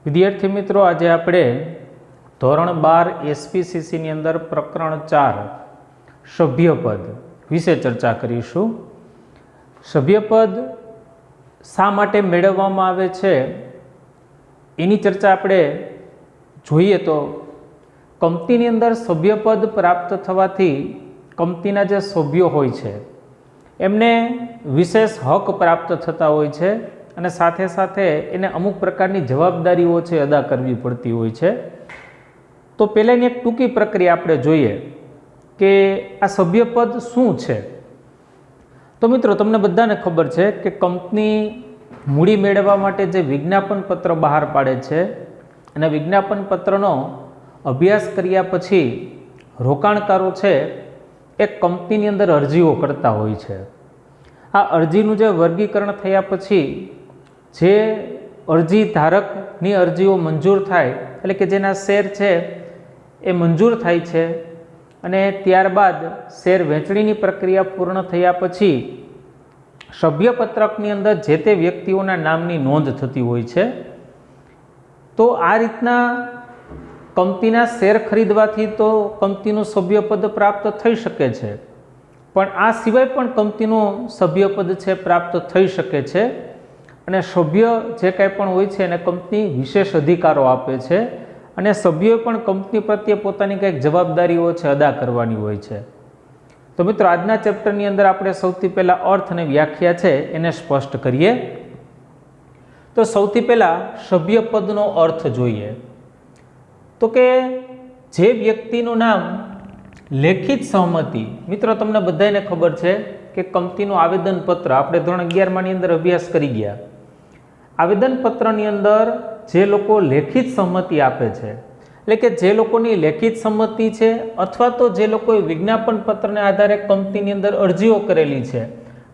વિદ્યાર્થી મિત્રો, આજે આપણે ધોરણ 12 એસપીસીસીની અંદર પ્રકરણ 4 સભ્યપદ વિશે ચર્ચા કરીશું. સભ્યપદ શા માટે મેળવવામાં આવે છે એની ચર્ચા આપણે જોઈએ તો કંપનીની અંદર સભ્યપદ પ્રાપ્ત થવાથી કંપનીના જે સભ્યો હોય છે એમને વિશેષ હક પ્રાપ્ત થતા હોય છે અને સાથે સાથે એને અમુક પ્રકારની જવાબદારીઓ છે અદા કરવી પડતી હોય છે. તો પહેલાંની એક ટૂંકી પ્રક્રિયા આપણે જોઈએ કે આ સભ્યપદ શું છે. તો મિત્રો, તમને બધાને ખબર છે કે કંપની મૂડી મેળવવા માટે જે વિજ્ઞાપન પત્ર બહાર પાડે છે અને વિજ્ઞાપન પત્રનો અભ્યાસ કર્યા પછી રોકાણકારો છે એ કંપનીની અંદર અરજીઓ કરતા હોય છે. આ અરજીનું જે વર્ગીકરણ થયા પછી જે અરજી ધારકની અરજીઓ મંજૂર થાય, એટલે કે જેના શેર છે એ મંજૂર થાય છે અને ત્યારબાદ શેર વહેંચણીની પ્રક્રિયા પૂર્ણ થયા પછી સભ્યપત્રકની અંદર જે તે વ્યક્તિઓના નામની નોંધ થતી હોય છે. તો આ રીતના કંપનીના શેર ખરીદવાથી તો કંપનીનું સભ્યપદ પ્રાપ્ત થઈ શકે છે, પણ આ સિવાય પણ કંપનીનું સભ્યપદ છે પ્રાપ્ત થઈ શકે છે. અને સભ્ય જે કાંઈ પણ હોય છે એને કંપની વિશેષ અધિકારો આપે છે અને સભ્યોએ પણ કંપની પ્રત્યે પોતાની કંઈક જવાબદારીઓ છે અદા કરવાની હોય છે. તો મિત્રો, આજના ચેપ્ટરની અંદર આપણે સૌથી પહેલાં અર્થ અને વ્યાખ્યા છે એને સ્પષ્ટ કરીએ. તો સૌથી પહેલાં સભ્યપદનો અર્થ જોઈએ. તો કે જે વ્યક્તિનું નામ લેખિત સહમતિ, મિત્રો તમને બધાને ખબર છે કે કંપનીનું આવેદનપત્ર આપણે ધોરણ 11માની અંદર અભ્યાસ કરી ગયા. આવેદનપત્રની અંદર જે લોકો લેખિત સંમતિ આપે છે, એટલે કે જે લોકોની લેખિત સંમતિ છે અથવા તો જે લોકોએ વિજ્ઞાપન પત્રને આધારે કંપનીની અંદર અરજીઓ કરેલી છે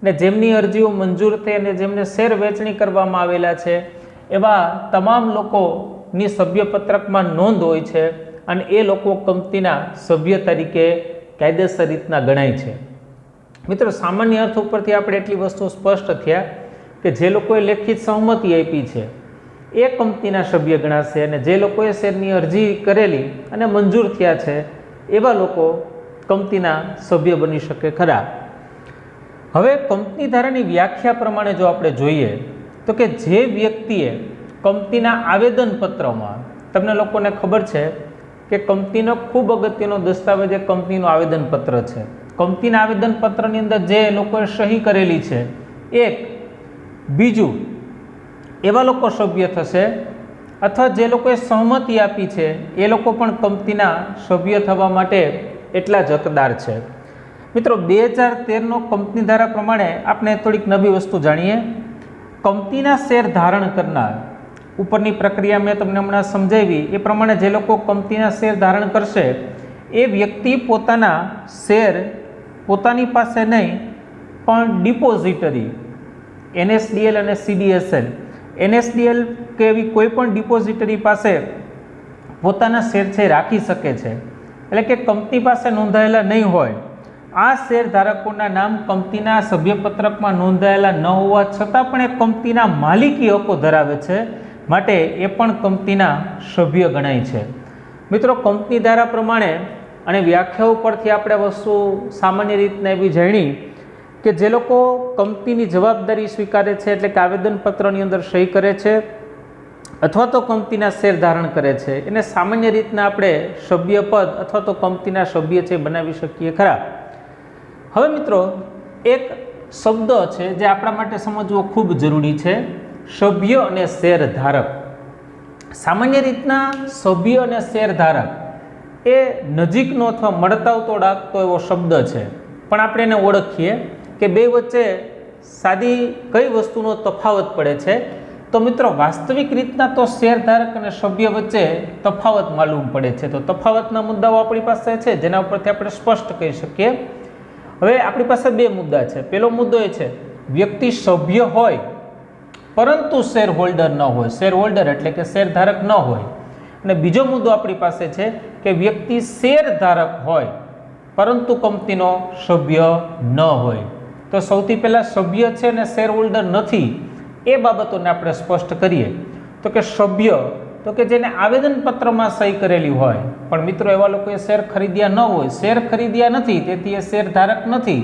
અને જેમની અરજીઓ મંજૂર થઈ અને જેમને શેર વેચણી કરવામાં આવેલા છે એવા તમામ લોકોની સભ્યપત્રકમાં નોંધ હોય છે અને એ લોકો કંપનીના સભ્ય તરીકે કાયદેસર રીતના ગણાય છે. મિત્રો, સામાન્ય અર્થ ઉપરથી આપણે એટલી વસ્તુ સ્પષ્ટ થયા કે જે લોકોએ લેખિત સહમતિ આપી છે એ કંપનીના સભ્ય ગણાશે અને જે લોકોએ શેરની અરજી કરેલી અને મંજૂર થયા છે એવા લોકો કંપનીના સભ્ય બની શકે ખરા. હવે કંપની ધારાની વ્યાખ્યા પ્રમાણે જો આપણે જોઈએ તો કે જે વ્યક્તિએ કંપનીના આવેદનપત્રમાં, તમને લોકોને ખબર છે કે કંપનીનો ખૂબ અગત્યનો દસ્તાવેજ એ કંપનીનું આવેદનપત્ર છે. કંપનીના આવેદનપત્રની અંદર જે લોકોએ સહી કરેલી છે, એક બીજું એવા લોકો સભ્ય થશે અથવા જે લોકોએ સહમતિ આપી છે એ લોકો પણ કંપનીના સભ્ય થવા માટે એટલા જ હકદાર છે. મિત્રો, 2013નો કંપની ધારા પ્રમાણે આપણે થોડીક નવી વસ્તુ જાણીએ. કંપનીના શેર ધારણ કરનાર, ઉપરની પ્રક્રિયા મેં તમને હમણાં સમજાવી એ પ્રમાણે જે લોકો કંપનીના શેર ધારણ કરશે એ વ્યક્તિ પોતાના શેર પોતાની પાસે નહીં પણ ડિપોઝિટરી NSDL અને CDSL, NSDL કે એવી કોઈ પણ ડિપોઝિટરી પાસે પોતાના શેર છે રાખી શકે છે. એટલે કે કંપની પાસે નોંધાયેલા નહીં હોય, આ શેર ધારકોના નામ કંપનીના સભ્યપત્રકમાં નોંધાયેલા ન હોવા છતાં પણ એ કંપનીના માલિકી હકો ધરાવે છે, માટે એ પણ કંપનીના સભ્ય ગણાય છે. મિત્રો, કંપની ધારા પ્રમાણે અને વ્યાખ્યાઓ પરથી આપણે વસ્તુ સામાન્ય રીતના એવી જાણી કે જે લોકો કંપનીની જવાબદારી સ્વીકારે છે, એટલે કે આવેદનપત્રની અંદર સહી કરે છે અથવા તો કંપનીના શેર ધારણ કરે છે, એને સામાન્ય રીતના આપણે સભ્યપદ અથવા તો કંપનીના સભ્ય છે બનાવી શકીએ ખરા. હવે મિત્રો, એક શબ્દ છે જે આપણા માટે સમજવો ખૂબ જરૂરી છે, સભ્ય અને શેર ધારક. સામાન્ય રીતના સભ્ય અને શેર ધારક એ નજીકનો અથવા મળતાવતો ડાકતો એવો શબ્દ છે, પણ આપણે એને ઓળખીએ કે બે વચ્ચે સાદી કઈ વસ્તુનો તફાવત પડે છે. તો મિત્રો, વાસ્તવિક રીતના તો શેર ધારક અને સભ્ય વચ્ચે તફાવત માલુમ પડે છે. તો તફાવતના મુદ્દાઓ આપણી પાસે છે જેના ઉપરથી આપણે સ્પષ્ટ કહી શકીએ. હવે આપણી પાસે બે મુદ્દા છે. પહેલો મુદ્દો એ છે વ્યક્તિ સભ્ય હોય પરંતુ શેર હોલ્ડર ન હોય, શેર હોલ્ડર એટલે કે શેર ધારક ન હોય. અને બીજો મુદ્દો આપણી પાસે છે કે વ્યક્તિ શેર ધારક હોય પરંતુ કંપનીનો સભ્ય ન હોય. તો સૌથી પહેલાં સભ્ય છે અને શેર હોલ્ડર નથી એ બાબતોને આપણે સ્પષ્ટ કરીએ. તો કે સભ્ય તો કે જેને આવેદનપત્રમાં સહી કરેલી હોય, પણ મિત્રો એવા લોકોએ શેર ખરીદ્યા ન હોય, શેર ખરીદ્યા નથી તેથી એ શેર ધારક નથી,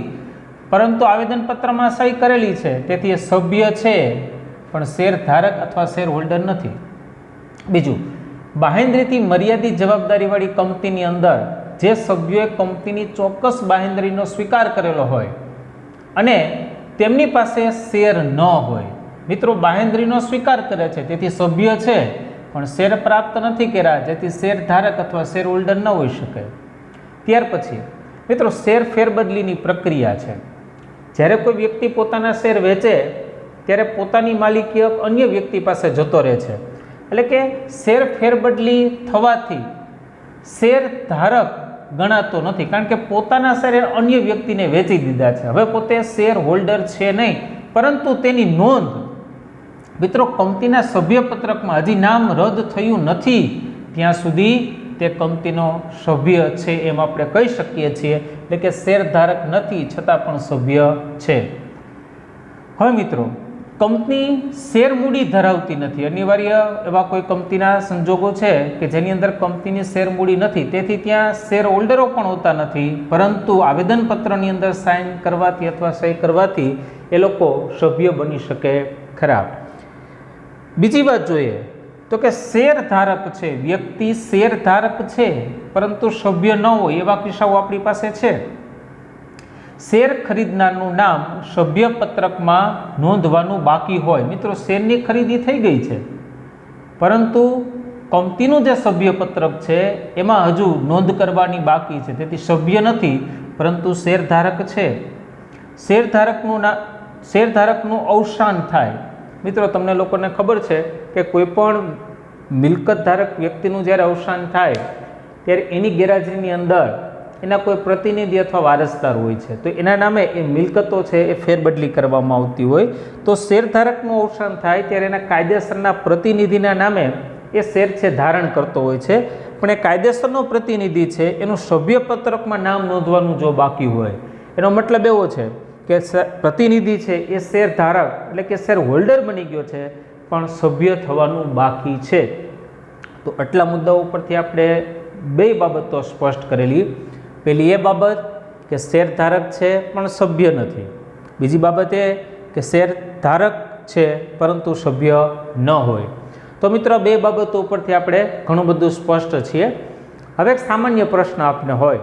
પરંતુ આવેદનપત્રમાં સહી કરેલી છે તેથી એ સભ્ય છે પણ શેર ધારક અથવા શેર હોલ્ડર નથી. બીજું, બાહેંધરીથી મર્યાદિત જવાબદારીવાળી કંપનીની અંદર જે સભ્યોએ કંપનીની ચોક્કસ બાહેંધરીનો સ્વીકાર કરેલો હોય અને તેમની પાસે શેર ન હોય. મિત્રો બાહેંધરીનો સ્વીકાર કરે છે તેથી સભ્ય છે પણ શેર પ્રાપ્ત નથી કર્યા જેથી શેર ધારક અથવા શેર હોલ્ડર ન હોઈ શકે. ત્યાર પછી મિત્રો શેર ફેરબદલીની પ્રક્રિયા છે. જ્યારે કોઈ વ્યક્તિ પોતાના શેર વેચે ત્યારે પોતાની માલિકી હક અન્ય વ્યક્તિ પાસે જતો રહે છે. એટલે કે શેર ફેરબદલી થવાથી શેર ધારક ગણાતો નથી, કારણ કે પોતાના શેર અન્ય વ્યક્તિને વેચી દીધા છે. હવે પોતે શેર હોલ્ડર છે નહીં, પરંતુ તેની નોંધ મિત્રો કંપનીના સભ્યપત્રકમાં હજી નામ રદ થયું નથી ત્યાં સુધી તે કંપનીનો સભ્ય છે એમ આપણે કહી શકીએ છીએ. એટલે કે શેર ધારક નથી છતાં પણ સભ્ય છે. હવે મિત્રો કંપની શેર મૂડી ધરાવતી નથી. અનિવાર્ય એવા કોઈ કંપનીના સંજોગો છે કે જેની અંદર કંપનીની શેર મૂડી નથી, તેથી ત્યાં શેર હોલ્ડરો પણ હોતા નથી, પરંતુ આવેદનપત્રની અંદર સાઇન કરવાથી અથવા સહી કરવાથી એ લોકો સભ્ય બની શકે ખરા. બીજી વાત જોઈએ તો કે શેર ધારક છે, વ્યક્તિ શેર ધારક છે પરંતુ સભ્ય ન હોય એવા કિસ્સાઓ આપણી પાસે છે. શેર ખરીદનારનું નામ સભ્યપત્રકમાં નોંધવાનું બાકી હોય. મિત્રો શેરની ખરીદી થઈ ગઈ છે પરંતુ કંપનીનું જે સભ્યપત્રક છે એમાં હજુ નોંધ કરવાની બાકી છે, તેથી સભ્ય નથી પરંતુ શેર ધારક છે. શેર ધારકનું અવસાન થાય. મિત્રો તમને લોકોને ખબર છે કે કોઈ પણ મિલકત ધારક વ્યક્તિનું જ્યારે અવસાન થાય ત્યારે એની ગેરહાજરીની અંદર એના કોઈ પ્રતિનિધિ અથવા વારસદાર હોય છે, તો એના નામે એ મિલકતો છે એ ફેરબદલી કરવામાં આવતી હોય. તો શેરધારકનું અવસાન થાય ત્યારે એના કાયદેસરના પ્રતિનિધિના નામે એ શેર છે ધારણ કરતો હોય છે, પણ એ કાયદેસરનો પ્રતિનિધિ છે એનું સભ્યપત્રકમાં નામ નોંધવાનું જો બાકી હોય, એનો મતલબ એવો છે કે પ્રતિનિધિ છે એ શેર ધારક એટલે કે શેર હોલ્ડર બની ગયો છે પણ સભ્ય થવાનું બાકી છે. તો આટલા મુદ્દાઓ પરથી આપણે બે બાબતો સ્પષ્ટ કરેલી. પહેલી એ બાબત કે શેર ધારક છે પણ સભ્ય નથી. બીજી બાબત એ કે શેર ધારક છે પરંતુ સભ્ય ન હોય. તો મિત્રો બે બાબતો ઉપરથી આપણે ઘણું બધું સ્પષ્ટ છીએ. હવે એક સામાન્ય પ્રશ્ન આપને હોય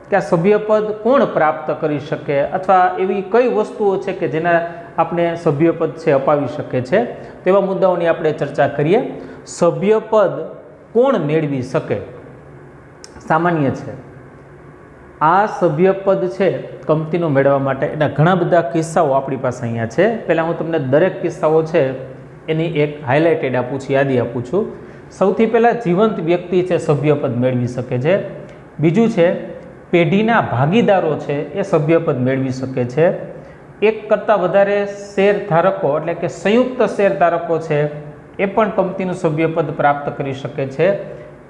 કે આ સભ્યપદ કોણ પ્રાપ્ત કરી શકે અથવા એવી કઈ વસ્તુઓ છે કે જેના આપણે સભ્યપદ છે અપાવી શકે છે, તેવા મુદ્દાઓની આપણે ચર્ચા કરીએ. સભ્યપદ કોણ મેળવી શકે? સામાન્ય છે આ સભ્યપદ છે કંપનીનું મેળવવા માટે એના ઘણા બધા કિસ્સાઓ આપણી પાસે અહીંયા છે. પહેલાં હું તમને દરેક કિસ્સાઓ છે એની એક હાઇલાઇટેડ આપું છું, યાદી આપું છું. સૌથી પહેલાં જીવંત વ્યક્તિ છે સભ્યપદ મેળવી શકે છે. બીજું છે પેઢીના ભાગીદારો છે એ સભ્યપદ મેળવી શકે છે. એક કરતાં વધારે શેર ધારકો એટલે કે સંયુક્ત શેર ધારકો છે એ પણ કંપનીનું સભ્યપદ પ્રાપ્ત કરી શકે છે.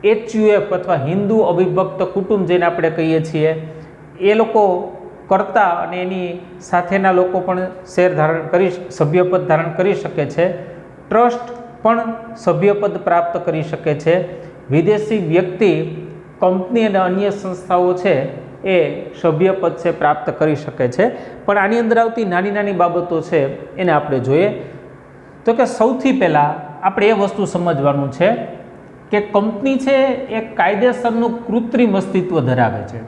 HUF અથવા હિન્દુ અવિભક્ત કુટુંબ જેને આપણે કહીએ છીએ એ લોકો કરતા અને એની સાથેના લોકો પણ શેર ધારણ કરી સભ્યપદ ધારણ કરી શકે છે. ટ્રસ્ટ પણ સભ્યપદ પ્રાપ્ત કરી શકે છે. વિદેશી વ્યક્તિ કંપની અને અન્ય સંસ્થાઓ છે એ સભ્યપદ છે પ્રાપ્ત કરી શકે છે. પણ આની અંદર આવતી નાની નાની બાબતો છે એને આપણે જોઈએ તો કે સૌથી પહેલાં આપણે એ વસ્તુ સમજવાનું છે કે કંપની છે એ કાયદેસરનું કૃત્રિમ અસ્તિત્વ ધરાવે છે.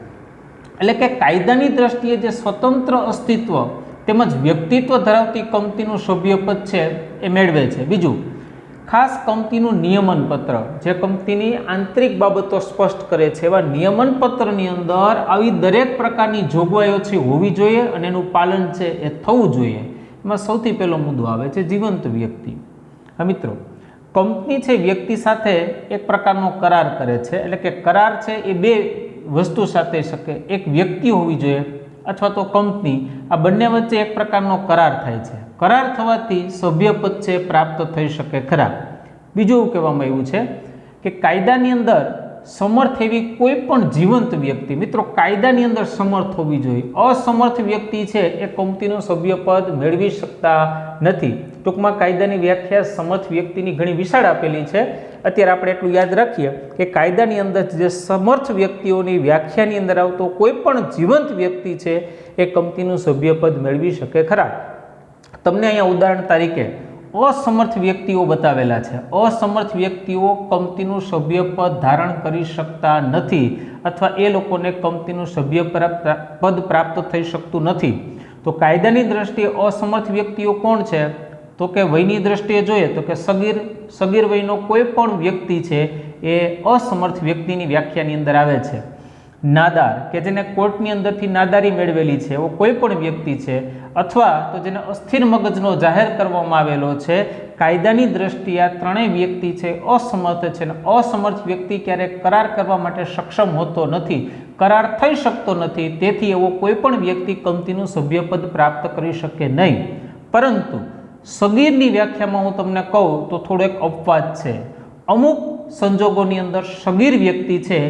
એટલે કે કાયદાની દ્રષ્ટિએ જે સ્વતંત્ર અસ્તિત્વ તેમજ વ્યક્તિત્વ ધરાવતી કંપનીનું સભ્યપદ છે એ મેળવે છે. બીજું, ખાસ કંપનીનું નિયમન પત્ર જે કંપનીની આંતરિક બાબતો સ્પષ્ટ કરે છે એવા નિયમન પત્રની અંદર આવી દરેક પ્રકારની જોગવાઈઓ છે હોવી જોઈએ અને એનું પાલન છે એ થવું જોઈએ. એમાં સૌથી પહેલો મુદ્દો આવે છે જીવંત વ્યક્તિ. હા મિત્રો, કંપની છે વ્યક્તિ સાથે એક પ્રકારનો કરાર કરે છે. એટલે કે કરાર છે એ બે વસ્તુ સાથે શકે, એક વ્યક્તિ હોવી જોઈએ અથવા તો કંપની, આ બંને વચ્ચે એક પ્રકારનો કરાર થાય છે. કરાર થવાથી સભ્યપદ છે પ્રાપ્ત થઈ શકે ખરા. બીજું એવું કહેવામાં આવ્યું છે કે કાયદાની અંદર સમર્થ એવી કોઈ પણ જીવંત વ્યક્તિ, મિત્રો કાયદાની અંદર સમર્થ હોવી જોઈએ. અસમર્થ વ્યક્તિ છે એ કંપનીનું સભ્યપદ મેળવી શકતા નથી. ટૂંકમાં કાયદાની વ્યાખ્યા સમર્થ વ્યક્તિની ઘણી વિશાળ આપેલી છે. અત્યારે આપણે એટલું યાદ રાખીએ કે કાયદાની અંદર જે સમર્થ વ્યક્તિઓની વ્યાખ્યાની અંદર આવતો કોઈ પણ જીવંત વ્યક્તિ છે એ કંપનીનું સભ્યપદ મેળવી શકે ખરા. તમને અહીંયા ઉદાહરણ તરીકે અસમર્થ વ્યક્તિઓ બતાવેલા છે. અસમર્થ વ્યક્તિઓ કંપનીનું સભ્યપદ ધારણ કરી શકતા નથી અથવા એ લોકોને કંપનીનું સભ્યપદ પ્રાપ્ત થઈ શકતું નથી. તો કાયદાની દ્રષ્ટિએ અસમર્થ વ્યક્તિઓ કોણ છે? તો કે વયની દ્રષ્ટિએ જોઈએ તો કે સગીર વયનો કોઈ પણ વ્યક્તિ છે એ અસમર્થ વ્યક્તિની વ્યાખ્યાની અંદર આવે છે. નાદાર કે જેને કોર્ટની અંદરથી નાદારી મેળવેલી છે એવો કોઈ પણ વ્યક્તિ છે, અથવા તો જેને અસ્થિર મગજનો જાહેર કરવામાં આવેલો છે. કાયદાની દ્રષ્ટિએ આ ત્રણેય વ્યક્તિ છે અસમર્થ છે, અને અસમર્થ વ્યક્તિ ક્યારેક કરાર કરવા માટે સક્ષમ હોતો નથી, કરાર થઈ શકતો નથી. તેથી એવો કોઈ પણ વ્યક્તિ કંપનીનું સભ્યપદ પ્રાપ્ત કરી શકે નહીં. પરંતુ સગીરની વ્યાખ્યામાં હું તમને કહું તો થોડો એક અપવાદ છે. અમુક સંજોગોની અંદર સગીર વ્યક્તિ છે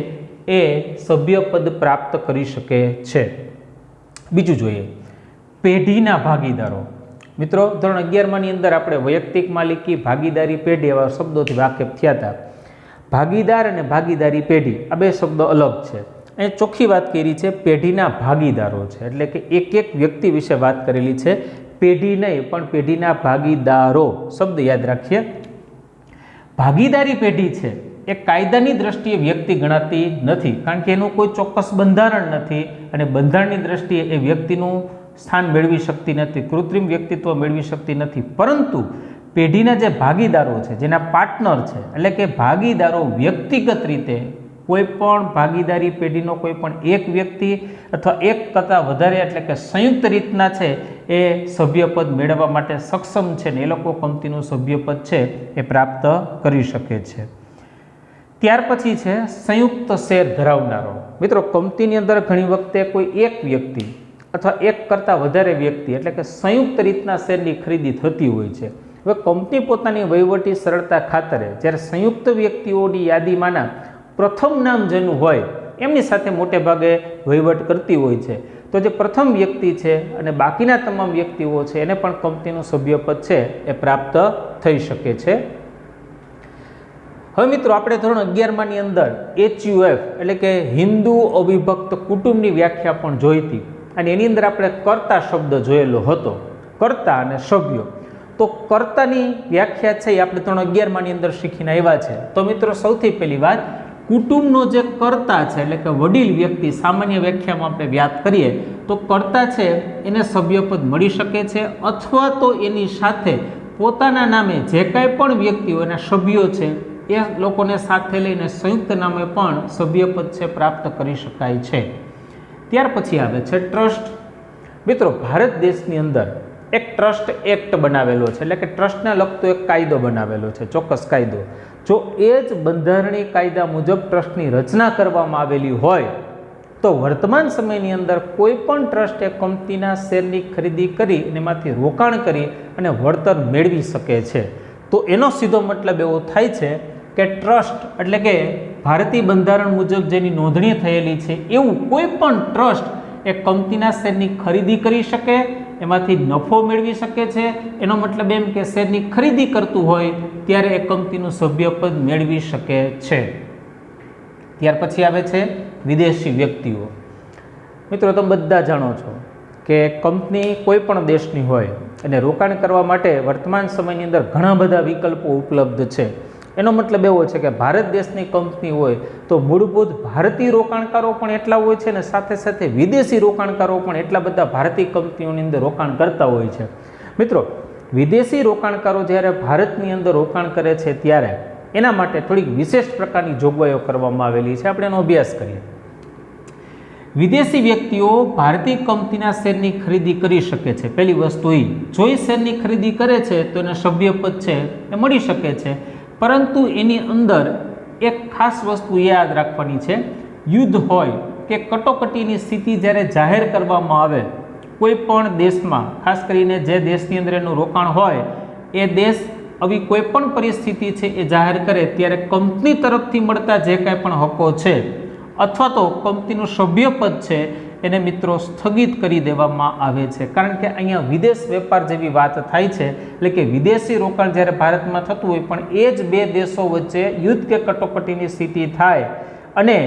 એ સભ્યપદ પ્રાપ્ત કરી શકે છે. બીજું જોઈએ પેઢીના ભાગીદારો. મિત્રો ધોરણ 11ની અંદર આપણે વૈયક્તિક માલિકી, ભાગીદારી, પેઢી એવા શબ્દોથી વાકેફ થયા હતા. ભાગીદાર અને ભાગીદારી પેઢી આ બે શબ્દો અલગ છે. અહીં ચોખ્ખી વાત કરી છે પેઢીના ભાગીદારો છે, એટલે કે એક એક વ્યક્તિ વિશે વાત કરેલી છે, પેઢી નહીં પણ પેઢીના ભાગીદારો શબ્દ યાદ રાખીએ. ભાગીદારી પેઢી છે એ કાયદાની દ્રષ્ટિએ વ્યક્તિ ગણાતી નથી, કારણ કે એનું કોઈ ચોક્કસ બંધારણ નથી અને બંધારણની દ્રષ્ટિએ એ વ્યક્તિનું સ્થાન મેળવી શકતી નથી, કૃત્રિમ વ્યક્તિત્વ મેળવી શકતી નથી. પરંતુ પેઢીના જે ભાગીદારો છે, જેના પાર્ટનર છે, એટલે કે ભાગીદારો વ્યક્તિગત રીતે કોઈ પણ ભાગીદારી પેઢીનો કોઈ પણ એક વ્યક્તિ અથવા એક કરતાં વધારે એટલે કે સંયુક્ત રીતના છે એ સભ્યપદ મેળવવા માટે સક્ષમ છે ને એ લોકો કંપનીનું સભ્યપદ છે એ પ્રાપ્ત કરી શકે છે. ત્યાર પછી છે સંયુક્ત શેર ધરાવનારો. મિત્રો કંપનીની અંદર ઘણી વખતે કોઈ એક વ્યક્તિ અથવા એક કરતાં વધારે વ્યક્તિ એટલે કે સંયુક્ત રીતના શેરની ખરીદી થતી હોય છે. હવે કંપની પોતાની વહીવટી સરળતા ખાતરે જ્યારે સંયુક્ત વ્યક્તિઓની યાદીમાંના પ્રથમ નામ જેનું હોય એમની સાથે મોટે ભાગે વહીવટ કરતી હોય છે. તો જે પ્રથમ વ્યક્તિ છે અને બાકીના તમામ વ્યક્તિઓ છે એને પણ કંપનીનું સભ્યપદ છે એ પ્રાપ્ત થઈ શકે છે. હવે મિત્રો આપણે ધોરણ 11માની અંદર HUF એટલે કે હિન્દુ અવિભક્ત કુટુંબની વ્યાખ્યા પણ જોઈ હતી, અને એની અંદર આપણે કર્તા શબ્દ જોયેલો હતો, કર્તા અને સભ્યો. તો કર્તાની વ્યાખ્યા છે એ આપણે ધોરણ 11માની અંદર શીખીને આવ્યા છે. તો મિત્રો સૌથી પહેલી વાત, કુટુંબનો જે કર્તા છે એટલે કે વડીલ વ્યક્તિ, સામાન્ય વ્યાખ્યામાં આપણે વાત કરીએ તો કર્તા છે એને સભ્યપદ મળી શકે છે, અથવા તો એની સાથે પોતાના નામે જે કાંઈ પણ વ્યક્તિઓ એના સભ્યો છે એ લોકોને સાથે લઈને સંયુક્ત નામે પણ સભ્યપદ છે પ્રાપ્ત કરી શકાય છે. ત્યાર પછી આવે છે ટ્રસ્ટ. મિત્રો ભારત દેશની અંદર એક ટ્રસ્ટ એક્ટ બનાવેલો છે, એટલે કે ટ્રસ્ટને લગતો એક કાયદો બનાવેલો છે, ચોક્કસ કાયદો. જો એ જ બંધારણીય કાયદા મુજબ ટ્રસ્ટની રચના કરવામાં આવેલી હોય તો વર્તમાન સમયની અંદર કોઈ પણ ટ્રસ્ટ એ કંપનીના શેરની ખરીદી કરી અને એમાંથી રોકાણ કરી અને વળતર મેળવી શકે છે. તો એનો સીધો મતલબ એવો થાય છે કે ટ્રસ્ટ એટલે કે ભારતીય બંધારણ મુજબ જેની નોંધણી થયેલી છે એવું કોઈ પણ ટ્રસ્ટ એ કંપનીના શેરની ખરીદી કરી શકે, એમાંથી નફો મેળવી શકે છે. એનો મતલબ એમ કે શેરની ખરીદી કરતું હોય ત્યારે એ કંપનીનું સભ્યપદ મેળવી શકે છે. ત્યાર પછી આવે છે વિદેશી વ્યક્તિઓ. મિત્રો તમે બધા જાણો છો કે કંપની કોઈ પણ દેશની હોય અને રોકાણ કરવા માટે વર્તમાન સમયની અંદર ઘણા બધા વિકલ્પો ઉપલબ્ધ છે. એનો મતલબ એવો છે કે ભારત દેશની કંપની હોય તો મૂળભૂત ભારતીય રોકાણકારો પણ એટલા હોય છે અને સાથે સાથે વિદેશી રોકાણકારો પણ એટલા બધા ભારતીય કંપનીઓની અંદર રોકાણ કરતા હોય છે. મિત્રો વિદેશી રોકાણકારો જ્યારે ભારતની અંદર રોકાણ કરે છે ત્યારે એના માટે થોડીક વિશેષ પ્રકારની જોગવાઈઓ કરવામાં આવેલી છે. આપણે એનો અભ્યાસ કરીએ. વિદેશી વ્યક્તિઓ ભારતીય કંપનીના શેરની ખરીદી કરી શકે છે. પહેલી વસ્તુ એ, જો એ શેરની ખરીદી કરે છે તો એને સભ્યપદ છે એ મળી શકે છે, પરંતુ એની અંદર એક ખાસ વસ્તુ યાદ રાખવાની છે. યુદ્ધ હોય કે કટોકટીની સ્થિતિ જ્યારે જાહેર કરવામાં આવે કોઈ પણ દેશમાં, ખાસ કરીને જે દેશની અંદર એનું રોકાણ હોય એ દેશ આવી કોઈ પણ પરિસ્થિતિ છે એ જાહેર કરે ત્યારે કંપની તરફથી મળતા જે કાંઈ પણ હકો છે અથવા તો કંપનીનું સભ્યપદ છે એને મિત્રો સ્થગિત કરી દેવામાં આવે છે, કારણ કે અહીંયા વિદેશ વેપાર જેવી વાત થાય છે, એટલે કે વિદેશી રોકાણ જ્યારે ભારતમાં થતું હોય પણ એ જ બે દેશો વચ્ચે યુદ્ધ કે કટોકટીની સ્થિતિ થાય અને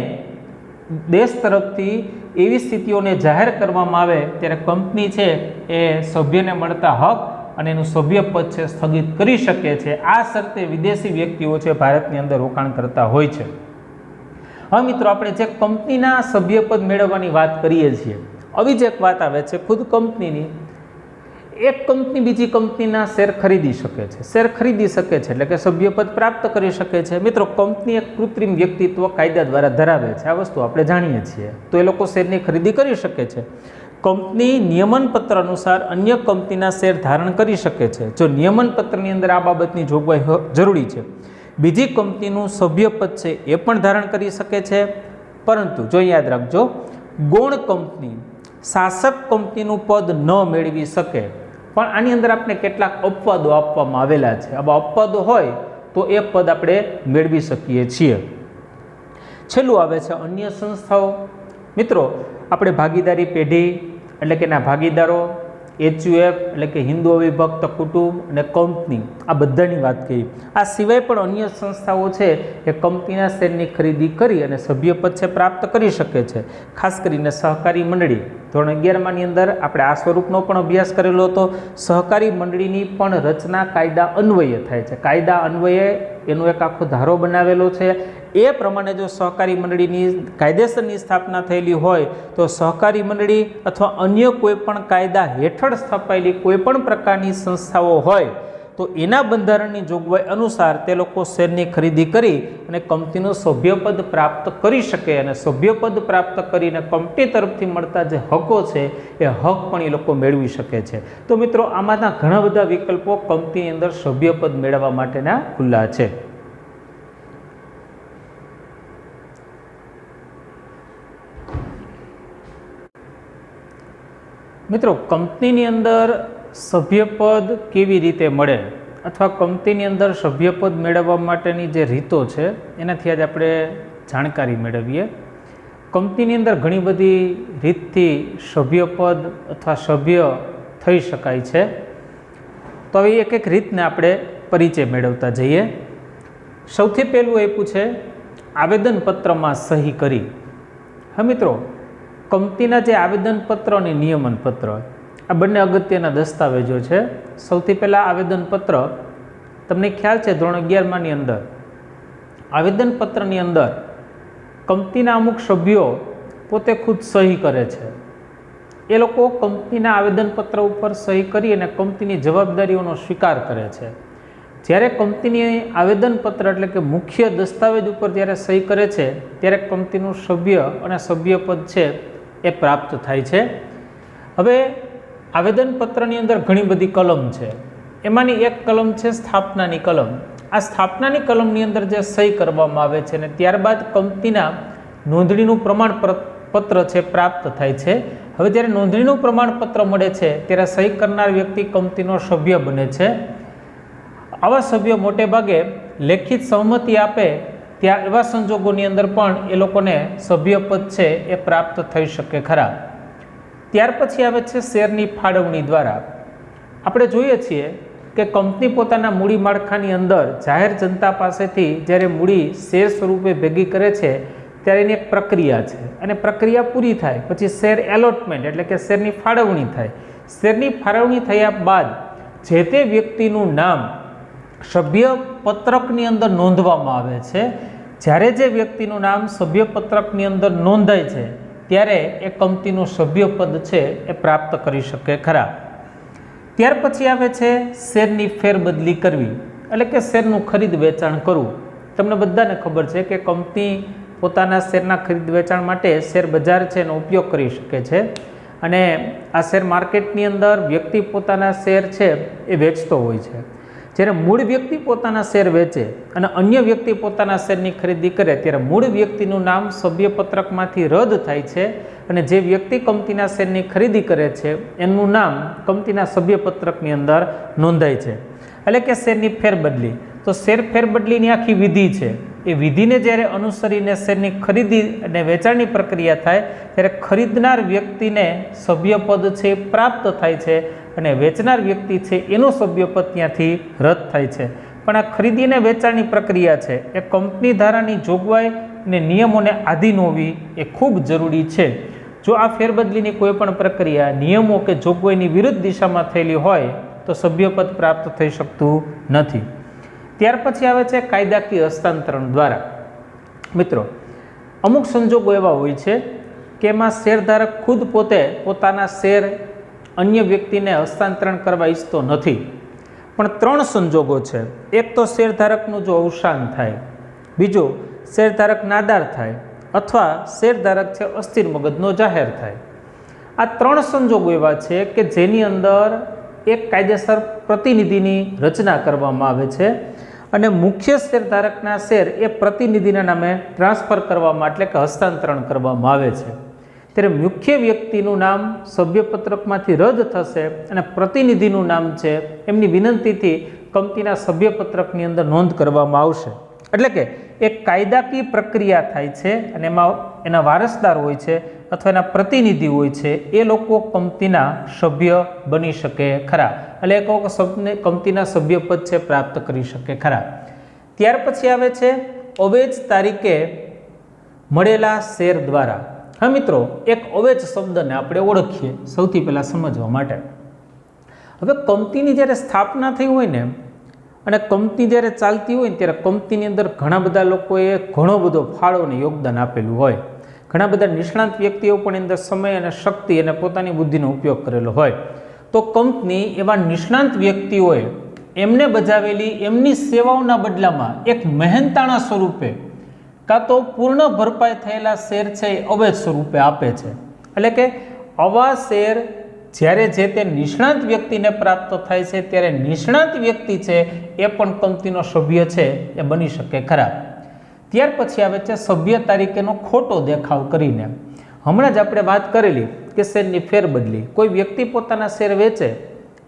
દેશ તરફથી એવી સ્થિતિઓને જાહેર કરવામાં આવે ત્યારે કંપની છે એ સભ્યને મળતા હક અને એનું સભ્યપદ છે સ્થગિત કરી શકે છે. આ શરતે વિદેશી વ્યક્તિઓ છે ભારતની અંદર રોકાણ કરતા હોય છે. હવે મિત્રો આપણે જે કંપનીના સભ્યપદ મેળવવાની વાત કરીએ છીએ, આવી જ એક વાત આવે છે ખુદ કંપનીની. એક કંપની બીજી કંપનીના શેર ખરીદી શકે છે, શેર ખરીદી શકે છે એટલે કે સભ્યપદ પ્રાપ્ત કરી શકે છે. મિત્રો કંપની એક કૃત્રિમ વ્યક્તિત્વ કાયદા દ્વારા ધરાવે છે, આ વસ્તુ આપણે જાણીએ છીએ, તો એ લોકો શેરની ખરીદી કરી શકે છે. કંપની નિયમન પત્ર અનુસાર અન્ય કંપનીના શેર ધારણ કરી શકે છે જો નિયમન પત્રની અંદર આ બાબતની જોગવાઈ જરૂરી છે. બીજી કંપનીનું સભ્યપદ છે એ પણ ધારણ કરી શકે છે, પરંતુ જો યાદ રાખજો, ગૌણ કંપની શાસક કંપનીનું પદ ન મેળવી શકે. પણ આની અંદર આપણે કેટલાક અપવાદો આપવામાં આવેલા છે. આવા અપવાદો હોય તો એ પદ આપણે મેળવી શકીએ છીએ. છેલ્લું આવે છે અન્ય સંસ્થાઓ. મિત્રો આપણે ભાગીદારી પેઢી એટલે કે એના ભાગીદારો, HUF એટલે કે હિન્દુ અવિભક્ત કુટુંબ અને કંપની, આ બધાની વાત કરી. આ સિવાય પણ અન્ય સંસ્થાઓ છે એ કંપનીના શેરની ખરીદી કરી અને સભ્યપદ છે પ્રાપ્ત કરી શકે છે. ખાસ કરીને સહકારી મંડળી ધોરણ 11ની અંદર આપણે આ સ્વરૂપનો પણ અભ્યાસ કરેલો હતો. સહકારી મંડળીની પણ રચના કાયદા અન્વયે થાય છે. કાયદા અન્વયે એનો એક આખો ધારો બનાવેલો છે. એ પ્રમાણે જો સહકારી મંડળીની કાયદેસરની સ્થાપના થયેલી હોય તો સહકારી મંડળી અથવા અન્ય કોઈ પણ કાયદા હેઠળ સ્થાપાયેલી કોઈ પણ પ્રકારની સંસ્થાઓ હોય તો એના બંધારણની જોગવાઈ અનુસાર તે લોકો શેરની ખરીદી કરી અને કંપનીનું સભ્યપદ પ્રાપ્ત કરી શકે અને સભ્યપદ પ્રાપ્ત કરીને કંપની તરફથી મળતા જે હકો છે એ હક પણ એ લોકો મેળવી શકે છે. તો મિત્રો આમાંના ઘણા બધા વિકલ્પો કંપનીની અંદર સભ્યપદ મેળવવા માટેના ખુલ્લા છે. મિત્રો કંપનીની અંદર સભ્યપદ કેવી રીતે મળે અથવા કંપનીની અંદર સભ્યપદ મેળવવા માટેની જે રીતો છે એનાથી આજે આપણે જાણકારી મેળવીએ. કંપનીની અંદર ઘણી બધી રીતથી સભ્યપદ અથવા સભ્ય થઈ શકાય છે. તો હવે એક એક રીતને આપણે પરિચય મેળવતા જઈએ. સૌથી પહેલું આપ્યું છે આવેદનપત્રમાં સહી કરી. હા મિત્રો, કંપનીના જે આવેદનપત્ર અને નિયમન પત્ર આ બંને અગત્યના દસ્તાવેજો છે. સૌથી પહેલાં આવેદનપત્ર, તમને ખ્યાલ છે ધોરણ 11ની અંદર આવેદનપત્રની અંદર કંપનીના અમુક સભ્યો પોતે ખુદ સહી કરે છે. એ લોકો કંપનીના આવેદનપત્ર ઉપર સહી કરી અને કંપનીની જવાબદારીઓનો સ્વીકાર કરે છે. જ્યારે કંપનીની આવેદનપત્ર એટલે કે મુખ્ય દસ્તાવેજ ઉપર જ્યારે સહી કરે છે ત્યારે કંપનીનું સભ્ય અને સભ્યપદ છે એ પ્રાપ્ત થાય છે. હવે આવેદનપત્રની અંદર ઘણી બધી કલમ છે. એમાંની એક કલમ છે સ્થાપનાની કલમ. આ સ્થાપનાની કલમની અંદર જે સહી કરવામાં આવે છે અને ત્યારબાદ કંપનીના નોંધણીનું પ્રમાણપત્ર છે પ્રાપ્ત થાય છે. હવે જ્યારે નોંધણીનું પ્રમાણપત્ર મળે છે ત્યારે સહી કરનાર વ્યક્તિ કંપનીનો સભ્ય બને છે. આવા સભ્યો મોટે ભાગે લેખિત સહમતિ આપે ત્યાં એવા સંજોગોની અંદર પણ એ લોકોને સભ્યપદ છે એ પ્રાપ્ત થઈ શકે ખરા. ત્યાર પછી આવે છે શેરની ફાળવણી દ્વારા. આપણે જોઈએ છીએ કે કંપની પોતાના મૂડી માળખાની અંદર જાહેર જનતા પાસેથી જ્યારે મૂડી શેર સ્વરૂપે ભેગી કરે છે ત્યારે એની એક પ્રક્રિયા છે અને પ્રક્રિયા પૂરી થાય પછી શેર એલોટમેન્ટ એટલે કે શેરની ફાળવણી થાય. શેરની ફાળવણી થયા બાદ જે તે વ્યક્તિનું નામ સભ્યપત્રકની અંદર નોંધવામાં આવે છે. જ્યારે જે વ્યક્તિનું નામ સભ્યપત્રકની અંદર નોંધાય છે ત્યારે એ કંપનીનું સભ્યપદ છે એ પ્રાપ્ત કરી શકે ખરા. ત્યાર પછી આવે છે શેરની ફેરબદલી કરવી એટલે કે શેરનું ખરીદ વેચાણ કરવું. તમને બધાને ખબર છે કે કંપની પોતાના શેરના ખરીદ વેચાણ માટે શેર બજાર છે એનો ઉપયોગ કરી શકે છે અને આ શેર માર્કેટની અંદર વ્યક્તિ પોતાના શેર છે એ વેચતો હોય છે. જ્યારે મૂળ વ્યક્તિ પોતાના શેર વેચે અને અન્ય વ્યક્તિ પોતાના શેરની ખરીદી કરે ત્યારે મૂળ વ્યક્તિનું નામ સભ્યપત્રકમાંથી રદ થાય છે અને જે વ્યક્તિ કંપનીના શેરની ખરીદી કરે છે એનું નામ કંપનીના સભ્યપત્રકની અંદર નોંધાય છે. એટલે કે શેરની ફેરબદલી. તો શેર ફેરબદલીની આખી વિધિ છે, એ વિધિને જ્યારે અનુસરીને શેરની ખરીદી અને વેચાણની પ્રક્રિયા થાય ત્યારે ખરીદનાર વ્યક્તિને સભ્યપદ છે એ પ્રાપ્ત થાય છે અને વેચનાર વ્યક્તિ છે એનું સભ્યપદ ત્યાંથી રદ થાય છે. પણ આ ખરીદી અને વેચાણની પ્રક્રિયા છે એ કંપની ધારાની જોગવાઈ અને નિયમોને આધીન હોવી એ ખૂબ જરૂરી છે. જો આ ફેરબદલીની કોઈ પણ પ્રક્રિયા નિયમો કે જોગવાઈની વિરુદ્ધ દિશામાં થયેલી હોય તો સભ્યપદ પ્રાપ્ત થઈ શકતું નથી. ત્યાર પછી આવે છે કાયદાકીય હસ્તાંતરણ દ્વારા. મિત્રો, અમુક સંજોગો એવા હોય છે કે એમાં શેરધારક ખુદ પોતે પોતાના શેર અન્ય વ્યક્તિને હસ્તાંતરણ કરવા ઈચ્છતો નથી, પણ 3 સંજોગો છે. એક તો શેરધારકનું જો અવસાન થાય, બીજો શેરધારક નાદાર થાય, અથવા શેરધારક છે અસ્થિર મગજનો જાહેર થાય. આ 3 સંજોગો એવા છે કે જેની અંદર એક કાયદેસર પ્રતિનિધિની રચના કરવામાં આવે છે અને મુખ્ય શેરધારકના શેર એ પ્રતિનિધિના નામે ટ્રાન્સફર કરવામાં એટલે કે હસ્તાંતરણ કરવામાં આવે છે. ત્યારે મુખ્ય વ્યક્તિનું નામ સભ્યપત્રકમાંથી રદ થશે અને પ્રતિનિધિનું નામ છે એમની વિનંતીથી કંપનીના સભ્યપત્રકની અંદર નોંધ કરવામાં આવશે. એટલે કે એક કાયદાકીય પ્રક્રિયા થાય છે અને એમાં એના વારસદાર હોય છે અથવા એના પ્રતિનિધિ હોય છે, એ લોકો કંપનીના સભ્ય બની શકે ખરા, એટલે એ કંપનીના સભ્યપદ છે પ્રાપ્ત કરી શકે ખરા. ત્યાર પછી આવે છે અવેજ તારીખે મળેલા શેર દ્વારા. હા મિત્રો, એક અવેજ શબ્દને આપણે ઓળખીએ સૌથી પહેલાં સમજવા માટે. હવે કંપનીની જ્યારે સ્થાપના થઈ હોય ને અને કંપની જ્યારે ચાલતી હોય ને ત્યારે કંપનીની અંદર ઘણા બધા લોકોએ ઘણો બધો ફાળો અને યોગદાન આપેલું હોય. ઘણા બધા નિષ્ણાંત વ્યક્તિઓ પણ અંદર સમય અને શક્તિ અને પોતાની બુદ્ધિનો ઉપયોગ કરેલો હોય. તો કંપની એવા નિષ્ણાંત વ્યક્તિઓએ એમને બજાવેલી એમની સેવાઓના બદલામાં એક મહેનતાણા સ્વરૂપે કાં તો પૂર્ણ ભરપાઈ થયેલા શેર છે એ અવેજ સ્વરૂપે આપે છે. એટલે કે આવા શેર જ્યારે જે તે નિષ્ણાંત વ્યક્તિને પ્રાપ્ત થાય છે ત્યારે નિષ્ણાંત વ્યક્તિ છે એ પણ કંપનીનો સભ્ય છે એ બની શકે ખરા. ત્યાર પછી આવે છે સભ્ય તારીખેનો ખોટો દેખાવ કરીને. હમણાં જ આપણે વાત કરેલી કે શેરની ફેરબદલી. કોઈ વ્યક્તિ પોતાના શેર વેચે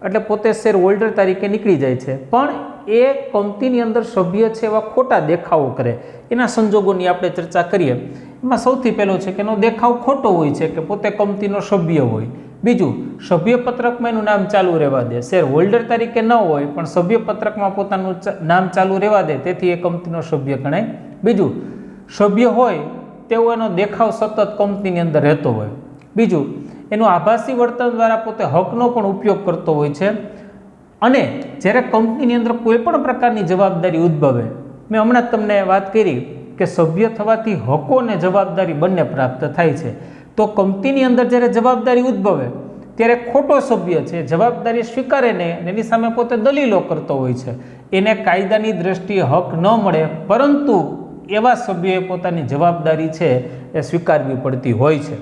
એટલે પોતે શેર હોલ્ડર તરીકે નીકળી જાય છે, પણ એ કંપનીની અંદર સભ્ય છે એવા ખોટા દેખાવો કરે. એના સંજોગોની આપણે ચર્ચા કરીએ. એમાં સૌથી પહેલો છે કે એનો દેખાવ ખોટો હોય છે કે પોતે કંપનીનો સભ્ય હોય. બીજું, સભ્યપત્રકમાં એનું નામ ચાલુ રહેવા દે, શેર હોલ્ડર તરીકે ન હોય પણ સભ્યપત્રકમાં પોતાનું નામ ચાલુ રહેવા દે, તેથી એ કંપનીનો સભ્ય ગણાય. બીજું, સભ્ય હોય તેવો એનો દેખાવ સતત કંપનીની અંદર રહેતો હોય. બીજું, એનું આભાસી વર્તન દ્વારા પોતે હકનો પણ ઉપયોગ કરતો હોય છે. અને જ્યારે કંપનીની અંદર કોઈ પણ પ્રકારની જવાબદારી ઉદ્ભવે, મેં હમણાં જ તમને વાત કરી કે સભ્ય થવાથી હકો અને જવાબદારી બંને પ્રાપ્ત થાય છે. તો કંપનીની અંદર જ્યારે જવાબદારી ઉદ્ભવે ત્યારે ખોટો સભ્ય છે જવાબદારી સ્વીકારે નહીં, એની સામે પોતે દલીલો કરતો હોય છે, એને કાયદાની દ્રષ્ટિએ હક ન મળે, પરંતુ એવા સભ્યોએ પોતાની જવાબદારી છે એ સ્વીકારવી પડતી હોય છે.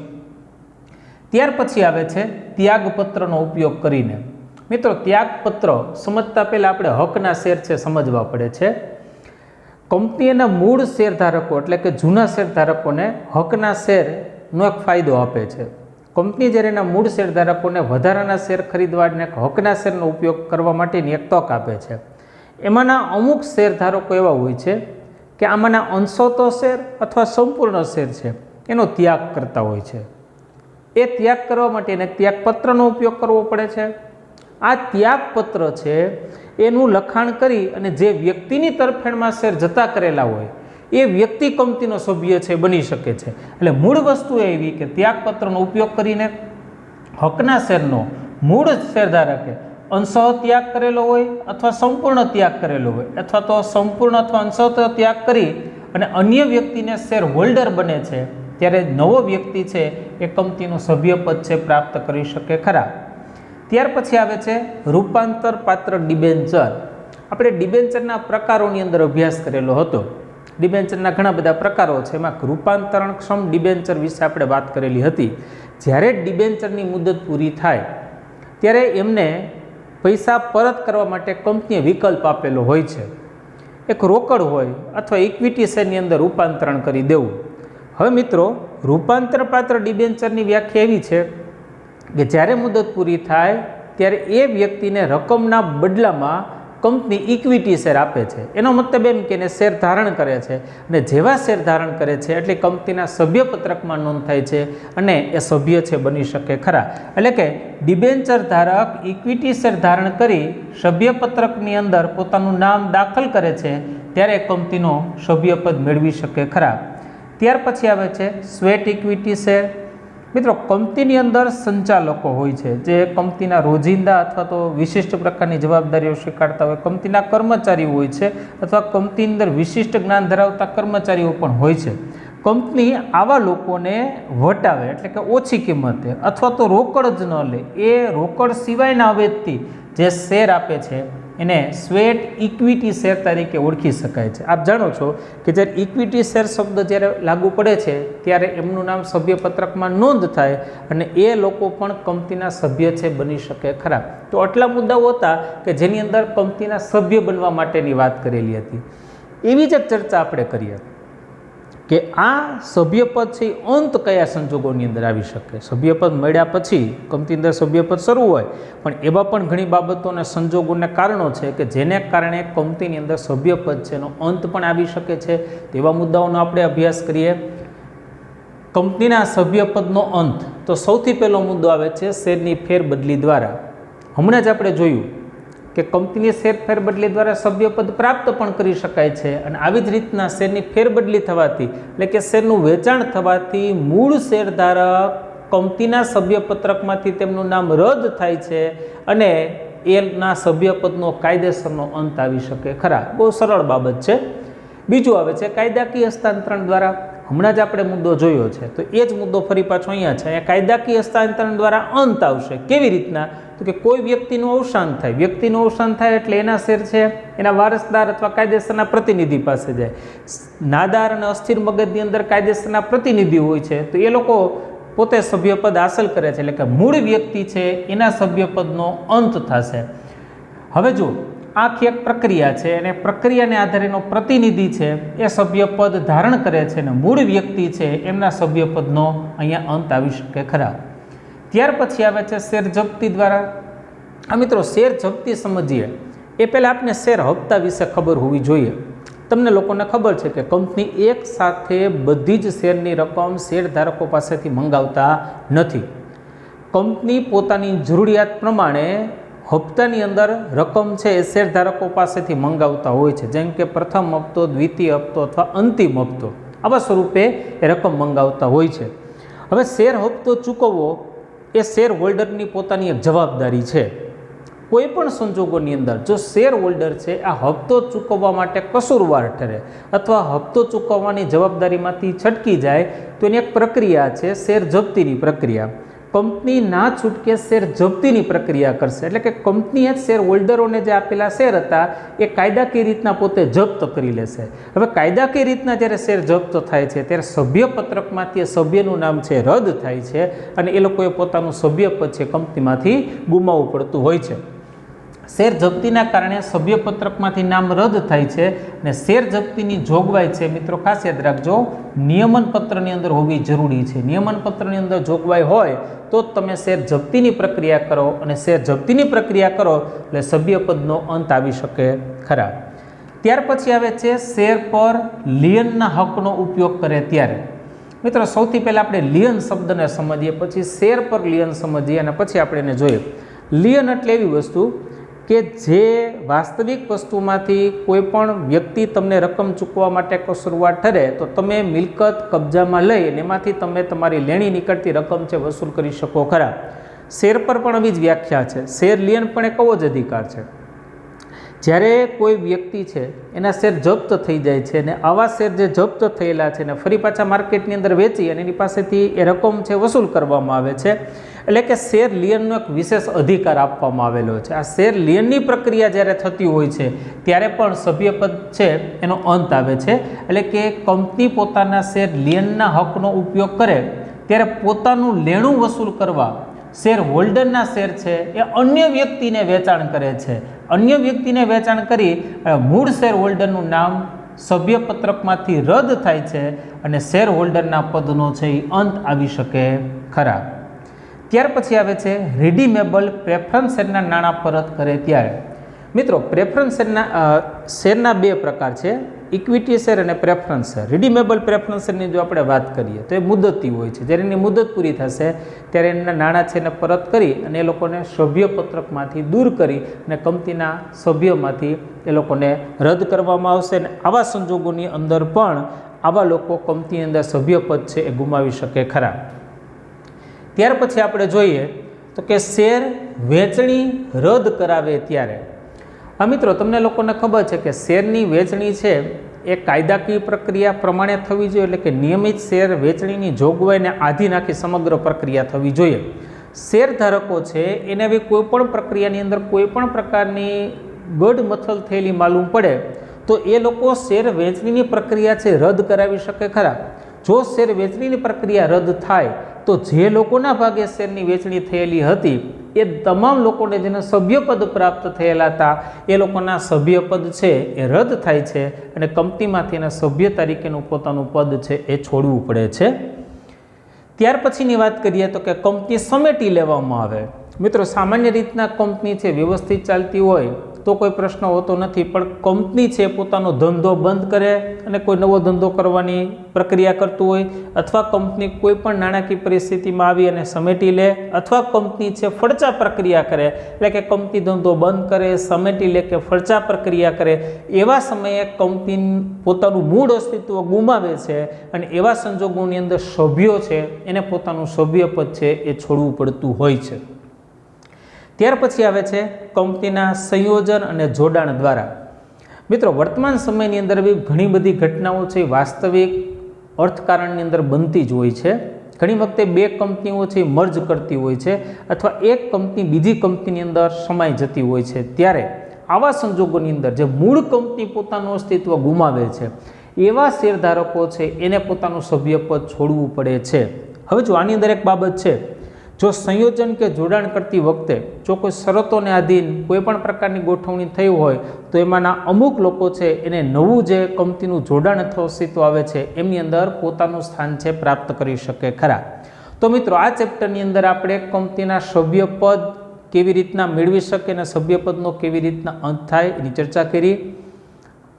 ત્યાર પછી આવે છે ત્યાગપત્રનો ઉપયોગ કરીને. મિત્રો, ત્યાગપત્ર સમજતા પહેલાં આપણે હકના શેર છે સમજવા પડે છે. કંપનીના મૂળ શેરધારકો એટલે કે જૂના શેરધારકોને હકના શેરનો એક ફાયદો આપે છે. કંપની જ્યારે એના મૂળ શેરધારકોને વધારાના શેર ખરીદવા અને હકના શેરનો ઉપયોગ કરવા માટેની એક તક આપે છે. એમાંના અમુક શેરધારકો એવા હોય છે કે આમાંના અંશતો શેર અથવા સંપૂર્ણ શેર છે એનો ત્યાગ કરતા હોય છે. એ ત્યાગ કરવા માટે એને ત્યાગપત્રનો ઉપયોગ કરવો પડે છે. આ ત્યાગપત્ર છે એનું લખાણ કરી અને જે વ્યક્તિની તરફેણમાં શેર જતા કરેલા હોય એ વ્યક્તિ કંપનીનો સભ્ય છે બની શકે છે. એટલે મૂળ વસ્તુ એવી કે ત્યાગપત્રનો ઉપયોગ કરીને હકના શેરનો મૂળ શેરધારકે અંશઃ ત્યાગ કરેલો હોય અથવા સંપૂર્ણ ત્યાગ કરેલો હોય, અથવા તો સંપૂર્ણ અથવા અંશઃ ત્યાગ કરી અને અન્ય વ્યક્તિને શેર હોલ્ડર બને છે, ત્યારે નવો વ્યક્તિ છે એ કંપનીનું સભ્યપદ છે પ્રાપ્ત કરી શકે ખરા. ત્યાર પછી આવે છે રૂપાંતર પાત્ર ડિબેન્ચર. આપણે ડિબેન્ચરના પ્રકારોની અંદર અભ્યાસ કરેલો હતો. ડિબેન્ચરના ઘણા બધા પ્રકારો છે, એમાં રૂપાંતરણક્ષમ ડિબેન્ચર વિશે આપણે વાત કરેલી હતી. જ્યારે ડિબેન્ચરની મુદત પૂરી થાય ત્યારે એમને પૈસા પરત કરવા માટે કંપનીએ વિકલ્પ આપેલો હોય છે. એક રોકડ હોય અથવા ઇક્વિટી શેરની અંદર રૂપાંતરણ કરી દેવું. હવે મિત્રો, રૂપાંતરપાત્ર ડિબેન્ચરની વ્યાખ્યા એવી છે કે જ્યારે મુદત પૂરી થાય ત્યારે એ વ્યક્તિને રકમના બદલામાં કંપની ઇક્વિટી શેર આપે છે, એનો મતલબ એમ કે એને શેર ધારણ કરે છે, અને જેવા શેર ધારણ કરે છે એટલે કંપનીના સભ્યપત્રકમાં નોંધ થાય છે અને એ સભ્ય છે બની શકે ખરા. એટલે કે ડિબેન્ચર ધારક ઇક્વિટી શેર ધારણ કરી સભ્યપત્રકની અંદર પોતાનું નામ દાખલ કરે છે ત્યારે કંપનીનો સભ્યપદ મેળવી શકે ખરા. ત્યાર પછી આવે છે સ્વેટ ઇક્વિટી શેર. મિત્રો, કંપનીની અંદર સંચાલકો હોય છે જે કંપનીના રોજિંદા અથવા તો વિશિષ્ટ પ્રકારની જવાબદારીઓ સ્વીકારતા હોય, કંપનીના કર્મચારીઓ હોય છે અથવા કંપનીની અંદર વિશિષ્ટ જ્ઞાન ધરાવતા કર્મચારીઓ પણ હોય છે. કંપની આવા લોકોને વટાવે એટલે કે ઓછી કિંમતે અથવા તો રોકડ જ ન લે, એ રોકડ સિવાયના અવેજથી જે શેર આપે છે એને સ્વેટ ઇક્વિટી શેર તરીકે ઓળખી શકાય છે. આપ જાણો છો કે જ્યારે ઇક્વિટી શેર શબ્દ જ્યારે લાગુ પડે છે ત્યારે એમનું નામ સભ્યપત્રકમાં નોંધ થાય અને એ લોકો પણ કંપનીના સભ્ય છે બની શકે ખરા. તો આટલા મુદ્દાઓ હતા કે જેની અંદર કંપનીના સભ્ય બનવા માટેની વાત કરેલી હતી. એવી જ ચર્ચા આપણે કરીએ કે આ સભ્યપદ છે અંત કયા સંજોગોની અંદર આવી શકે. સભ્યપદ મળ્યા પછી કંપની અંદર સભ્યપદ શરૂ હોય, પણ એવા પણ ઘણી બાબતો અને સંજોગોને કારણો છે કે જેને કારણે કંપનીની અંદર સભ્યપદ છે એનો અંત પણ આવી શકે છે. તેવા મુદ્દાઓનો આપણે અભ્યાસ કરીએ. કંપનીના સભ્યપદનો અંત, તો સૌથી પહેલો મુદ્દો આવે છે શેરની ફેરબદલી દ્વારા. હમણાં જ આપણે જોયું કે કંપનીની શેર ફેરબદલી દ્વારા સભ્યપદ પ્રાપ્ત પણ કરી શકાય છે, અને આવી જ રીતના શેરની ફેરબદલી થવાથી એટલે કે શેરનું વેચાણ થવાથી મૂળ શેરધારક કંપનીના સભ્યપત્રકમાંથી તેમનું નામ રદ થાય છે અને એના સભ્યપદનો કાયદેસરનો અંત આવી શકે ખરા. બહુ સરળ બાબત છે. બીજું આવે છે કાયદાકીય હસ્તાંતરણ દ્વારા. હમણાં જ આપણે મુદ્દો જોયો છે, તો એ જ મુદ્દો ફરી પાછો અહીંયા છે. અહીંયા કાયદાકીય હસ્તાંતરણ દ્વારા અંત આવશે. કેવી રીતના? તો કે કોઈ વ્યક્તિનું અવસાન થાય, વ્યક્તિનું અવસાન થાય એટલે એના શેર છે એના વારસદાર અથવા કાયદેસરના પ્રતિનિધિ પાસે જાય. નાદાર અને અસ્થિર મગજની અંદર કાયદેસરના પ્રતિનિધિ હોય છે, તો એ લોકો પોતે સભ્યપદ હાંસલ કરે છે, એટલે કે મૂળ વ્યક્તિ છે એના સભ્યપદનો અંત થશે. હવે જો આખી એક પ્રક્રિયા છે અને પ્રક્રિયાને આધારેનો પ્રતિનિધિ છે એ સભ્યપદ ધારણ કરે છે અને મૂળ વ્યક્તિ છે એમના સભ્યપદનો અહીંયા અંત આવી શકે ખરા. ત્યાર પછી આવે છે શેર જપ્તી દ્વારા. આ મિત્રો, શેર જપ્તી સમજીએ એ પહેલાં આપણે શેર હપ્તા વિશે ખબર હોવી જોઈએ. તમને લોકોને ખબર છે કે કંપની એક સાથે બધી જ શેરની રકમ શેરધારકો પાસેથી મંગાવતા નથી. કંપની પોતાની જરૂરિયાત પ્રમાણે હપ્તાની અંદર રકમ છે એ શેરધારકો પાસેથી મંગાવતા હોય છે, જેમ કે પ્રથમ હપ્તો, દ્વિતીય હપ્તો અથવા અંતિમ હપ્તો, આવા સ્વરૂપે એ રકમ મંગાવતા હોય છે. હવે શેર હપ્તો ચૂકવવો એ શેર હોલ્ડરની પોતાની એક જવાબદારી છે. કોઈ પણ સંજોગોની અંદર જો શેર હોલ્ડર છે આ હપ્તો ચૂકવવા માટે કસૂરવાર ઠરે અથવા હપ્તો ચૂકવવાની જવાબદારીમાંથી છટકી જાય તો એની એક પ્રક્રિયા છે શેર જપ્તીની પ્રક્રિયા. કંપની ના છૂટકે શેર જપ્તીની પ્રક્રિયા કરશે, એટલે કે કંપનીએ શેર હોલ્ડરોને જે આપેલા શેર હતા એ કાયદાકીય રીતના પોતે જપ્ત કરી લેશે. હવે કાયદાકીય રીતના જ્યારે શેર જપ્ત થાય છે ત્યારે સભ્યપત્રકમાંથી એ સભ્યનું નામ છે રદ થાય છે અને એ લોકોએ પોતાનું સભ્યપદ છે કંપનીમાંથી ગુમાવવું પડતું હોય છે. શેર જપ્તીના કારણે સભ્યપત્રકમાંથી નામ રદ થાય છે અને શેર જપ્તીની જોગવાઈ છે મિત્રો ખાસ યાદ રાખજો, નિયમન પત્રની અંદર હોવી જરૂરી છે. નિયમન પત્રની અંદર જોગવાઈ હોય તો જ તમે શેર જપ્તીની પ્રક્રિયા કરો, અને શેર જપ્તીની પ્રક્રિયા કરો એટલે સભ્યપદનો અંત આવી શકે ખરા. ત્યાર પછી આવે છે શેર પર લિયનના હકનો ઉપયોગ કરે ત્યારે. મિત્રો, સૌથી પહેલાં આપણે લિયન શબ્દને સમજીએ, પછી શેર પર લિયન સમજીએ અને પછી આપણે એને જોઈએ. લિયન એટલે એવી વસ્તુ કે જે વાસ્તવિક વસ્તુમાંથી કોઈ પણ વ્યક્તિ તમને રકમ ચૂકવવા માટે કસૂરવાર ઠરે તો તમે મિલકત કબજામાં લઈ અને એમાંથી તમે તમારી લેણી નીકળતી રકમ છે વસૂલ કરી શકો ખરા. શેર પર પણ આવી જ વ્યાખ્યા છે. શેર લિયન પણ એક એવો જ અધિકાર છે. જ્યારે કોઈ વ્યક્તિ છે એના શેર જપ્ત થઈ જાય છે અને આવા શેર જે જપ્ત થયેલા છે ને ફરી પાછા માર્કેટની અંદર વેચી અને એની પાસેથી એ રકમ છે વસૂલ કરવામાં આવે છે, એટલે કે શેર લિયનનો એક વિશેષ અધિકાર આપવામાં આવેલો છે. આ શેર લિયનની પ્રક્રિયા જ્યારે થતી હોય છે ત્યારે પણ સભ્યપદ છે એનો અંત આવે છે, એટલે કે કંપની પોતાના શેર લિયનના હકનો ઉપયોગ કરે ત્યારે પોતાનું લેણું વસૂલ કરવા શેર હોલ્ડરના શેર છે એ અન્ય વ્યક્તિને વેચાણ કરે છે. અન્ય વ્યક્તિને વેચાણ કરી મૂળ શેર હોલ્ડરનું નામ સભ્યપત્રકમાંથી રદ થાય છે અને શેર હોલ્ડરના પદનો છે એ અંત આવી શકે ખરા. ત્યાર પછી આવે છે રિડીમેબલ પ્રેફરન્સ શેરના નાણાં પરત કરે ત્યારે. મિત્રો પ્રેફરન્સ શેરના બે પ્રકાર છે, ઇક્વિટી શેર અને પ્રેફરન્સ શેર. રિડીમેબલ પ્રેફરન્સ શેરની જો આપણે વાત કરીએ તો એ મુદતી હોય છે. જ્યારે એની મુદત પૂરી થશે ત્યારે એના નાણાં છે એને પરત કરી અને એ લોકોને સભ્યપત્રકમાંથી દૂર કરી અને કંપનીના સભ્યોમાંથી એ લોકોને રદ કરવામાં આવશે. અને આવા સંજોગોની અંદર પણ આવા લોકો કંપનીની અંદર સભ્યપદ છે એ ગુમાવી શકે ખરા. ત્યાર પછી આપણે જોઈએ તો કે શેર વેચણી રદ કરાવે ત્યારે. આ મિત્રો તમને લોકોને ખબર છે કે શેરની વેચણી છે એ કાયદાકીય પ્રક્રિયા પ્રમાણે થવી જોઈએ, એટલે કે નિયમિત શેર વેચણીની જોગવાઈને આધીન આખી સમગ્ર પ્રક્રિયા થવી જોઈએ. શેર ધારકો છે એને હવે કોઈ પણ પ્રક્રિયાની અંદર કોઈ પણ પ્રકારની ગડમથલ થયેલી માલુમ પડે તો એ લોકો શેર વેચણીની પ્રક્રિયા છે રદ કરાવી શકે ખરા. જો શેર વેચણીની પ્રક્રિયા રદ થાય તો જે લોકોના ભાગે શેરની વેચણી થયેલી હતી એ તમામ લોકોને જેને સભ્યપદ પ્રાપ્ત થયેલા હતા એ લોકોના સભ્યપદ છે એ રદ થાય છે અને કંપનીમાંથી એના સભ્ય તરીકેનું પોતાનું પદ છે એ છોડવું પડે છે. ત્યાર પછીની વાત કરીએ તો કે કંપની સમેટી લેવામાં આવે. મિત્રો સામાન્ય રીતના કંપની છે વ્યવસ્થિત ચાલતી હોય તો કોઈ પ્રશ્ન હોતો નથી, પણ કંપની છે પોતાનો ધંધો બંધ કરે અને કોઈ નવો ધંધો કરવાની પ્રક્રિયા કરતું હોય, અથવા કંપની કોઈ પણ નાણાકીય પરિસ્થિતિમાં આવી અને સમેટી લે, અથવા કંપની છે ફડચા પ્રક્રિયા કરે, એટલે કે કંપની ધંધો બંધ કરે, સમેટી લે કે ફડચા પ્રક્રિયા કરે, એવા સમયે કંપની પોતાનું મૂળ અસ્તિત્વ ગુમાવે છે અને એવા સંજોગોની અંદર સભ્યો છે એને પોતાનું સભ્યપદ છે એ છોડવું પડતું હોય છે. ત્યાર પછી આવે છે કંપનીના સંયોજન અને જોડાણ દ્વારા. મિત્રો વર્તમાન સમયની અંદર બી ઘણી બધી ઘટનાઓ છે વાસ્તવિક અર્થકારણની અંદર બનતી જ હોય છે. ઘણી વખતે બે કંપનીઓ છે મર્જ કરતી હોય છે અથવા એક કંપની બીજી કંપનીની અંદર સમાઈ જતી હોય છે. ત્યારે આવા સંજોગોની અંદર જે મૂળ કંપની પોતાનું અસ્તિત્વ ગુમાવે છે એવા શેરધારકો છે એને પોતાનું સભ્યપદ છોડવું પડે છે. હવે જો આની અંદર એક બાબત છે, જો સંયોજન કે જોડાણ કરતી વખતે જો કોઈ શરતોને આધીન કોઈ પણ પ્રકારની ગોઠવણી થઈ હોય તો એમાંના અમુક લોકો છે એને નવું જે કંપનીનું જોડાણ અથવા અસ્તિત્વ આવે છે એમની અંદર પોતાનું સ્થાન છે પ્રાપ્ત કરી શકે ખરા. તો મિત્રો આ ચેપ્ટરની અંદર આપણે કંપનીના સભ્યપદ કેવી રીતના મેળવી શકે અને સભ્યપદનો કેવી રીતના અંત થાય એની ચર્ચા કરી.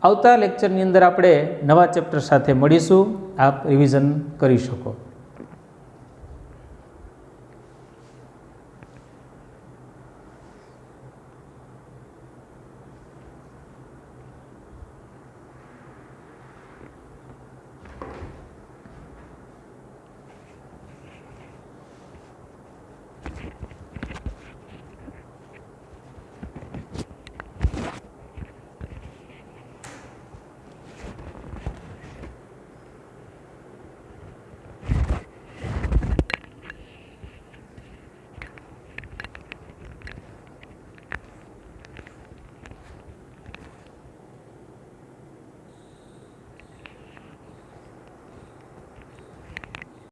આવતા લેક્ચરની અંદર આપણે નવા ચેપ્ટર સાથે મળીશું. આપ રિવિઝન કરી શકો.